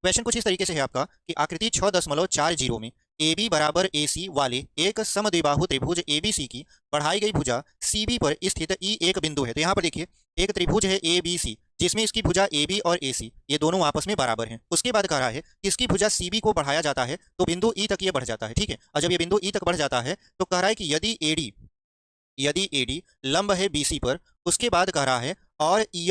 Question कुछ इस तरीके से है आपका कि आकृति 6.40 में ए बी बराबर ए सी वाले एक समद्विबाहु त्रिभुज ए बी सी की बढ़ाई गई भुजा सी बी पर स्थित ई एक बिंदु है। तो यहाँ पर देखिए एक त्रिभुज है ए बी सी जिसमें इसकी भुजा ए बी और ए सी ये दोनों आपस में बराबर हैं। उसके बाद कह रहा है कि इसकी भुजा सी बी को बढ़ाया जाता है तो बिंदु ई तक ये बढ़ जाता है। ठीक है, और जब ये बिंदु ई तक बढ़ जाता है तो कह रहा है कि यदि एडी लंब है बीसी पर, उसके बाद कह रहा है और ई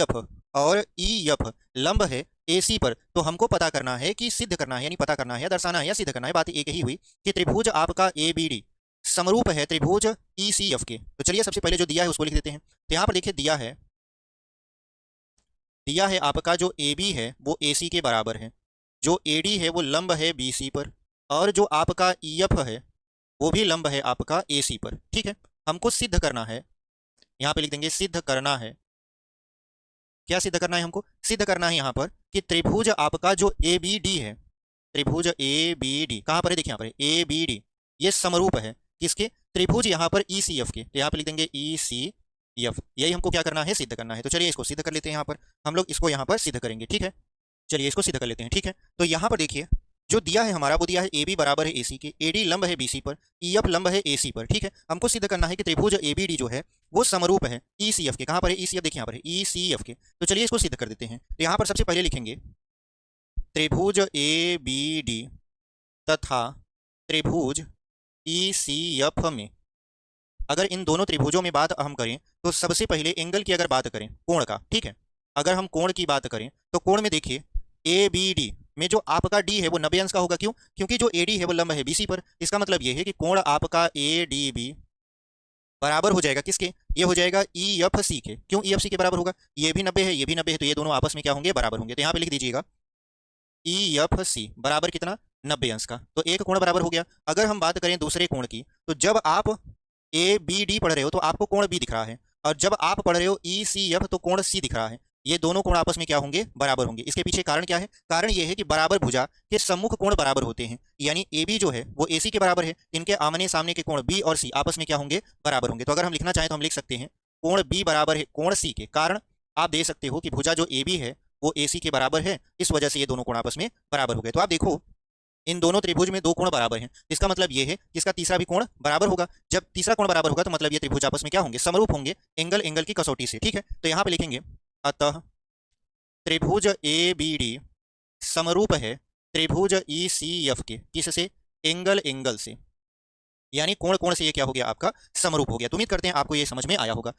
एफ लंब है एसी पर, तो हमको पता करना है कि सिद्ध करना है, यानी पता करना है या दर्शाना है या सिद्ध करना है। बात एक ही हुई कि त्रिभुज आपका ए बी डी समरूप है त्रिभुज ई सी एफ के। तो चलिए सबसे पहले जो दिया है उसको लिख देते हैं। तो यहाँ पर देखिए दिया है आपका जो ए बी है वो ए सी के बराबर है, जो ए डी है वो लंब है बी सी पर, और जो आपका ई एफ है वो भी लंब है आपका ए सी पर। ठीक है, हमको सिद्ध करना है, यहाँ पे लिख देंगे सिद्ध करना है। क्या सिद्ध करना है हमको? सिद्ध करना है यहाँ पर कि त्रिभुज आपका जो ए बी डी है, त्रिभुज ए बी डी कहाँ पर है? देखिए यहाँ पर ए बी डी ये समरूप है किसके? त्रिभुज यहाँ पर ई सी एफ के। तो यहाँ पर लिख देंगे ई सी एफ, यही हमको क्या करना है? सिद्ध करना है। तो चलिए इसको सिद्ध कर लेते हैं। यहाँ पर हम लोग इसको यहाँ पर सिद्ध करेंगे। ठीक है, चलिए इसको सिद्ध कर लेते हैं। ठीक है, तो यहाँ पर देखिए जो दिया है हमारा वो दिया है ए बी बराबर है ए सी के, ए डी लंब है बी सी पर, ई एफ लंब है ए सी पर। ठीक है, हमको सिद्ध करना है कि त्रिभुज ए बी डी जो है वो समरूप है ई सी एफ के। कहाँ पर है? ई सी एफ, देखिए यहाँ पर है ई सी एफ के। तो चलिए इसको सिद्ध कर देते हैं। तो यहाँ पर सबसे पहले लिखेंगे त्रिभुज ए बी डी तथा त्रिभुज ई सी एफ में, अगर इन दोनों त्रिभुजों में बात हम करें तो सबसे पहले एंगल की अगर बात करें, कोण का, ठीक है, अगर हम कोण की बात करें तो कोण में देखिए ए बी डी में जो आपका डी है वो 90 अंश का होगा। क्यों? क्योंकि जो ए डी है वो लंब है बीसी पर। इसका मतलब ये है कि कोण आपका ए डी बी बराबर हो जाएगा किसके? ये हो जाएगा ई एफ सी के। क्यों ई एफ सी के बराबर होगा? ये भी 90 है, ये भी 90 है, तो ये दोनों आपस में क्या होंगे? बराबर होंगे। तो यहाँ पे लिख दीजिएगा ई एफ सी बराबर कितना? 90 अंश का। तो एक कोण बराबर हो गया। अगर हम बात करें दूसरे कोण की, तो जब आप ए बी डी पढ़ रहे हो तो आपको कोण बी दिख रहा है, और जब आप पढ़ रहे हो ई सी एफ तो कोण सी दिख रहा है। ये दोनों कोण आपस में क्या होंगे? बराबर होंगे। इसके पीछे कारण क्या है? कारण ये है कि बराबर भुजा के सम्मुख कोण बराबर होते हैं, यानी ए बी जो है वो ए सी के बराबर है, इनके आमने सामने के कोण बी और सी आपस में क्या होंगे? बराबर होंगे। तो अगर हम लिखना चाहें तो हम लिख सकते हैं कोण बी बराबर है कोण सी के। कारण आप दे सकते हो कि भुजा जो ए बी है वो ए सी के बराबर है, इस वजह से ये दोनों कोण आपस में बराबर हो गए। तो आप देखो इन दोनों त्रिभुज में दो कोण बराबर हैं, इसका मतलब ये है कि इसका तीसरा भी कोण बराबर होगा। जब तीसरा कोण बराबर होगा तो मतलब ये त्रिभुज आपस में क्या होंगे? समरूप होंगे, एंगल की कसौटी से। ठीक है, तो यहाँ पे लिखेंगे अतः त्रिभुज ए बी डी समरूप है त्रिभुज ई सी एफ के। किससे? एंगल से, यानी कोण से ये क्या हो गया? आपका समरूप हो गया। तो उम्मीद करते हैं आपको ये समझ में आया होगा।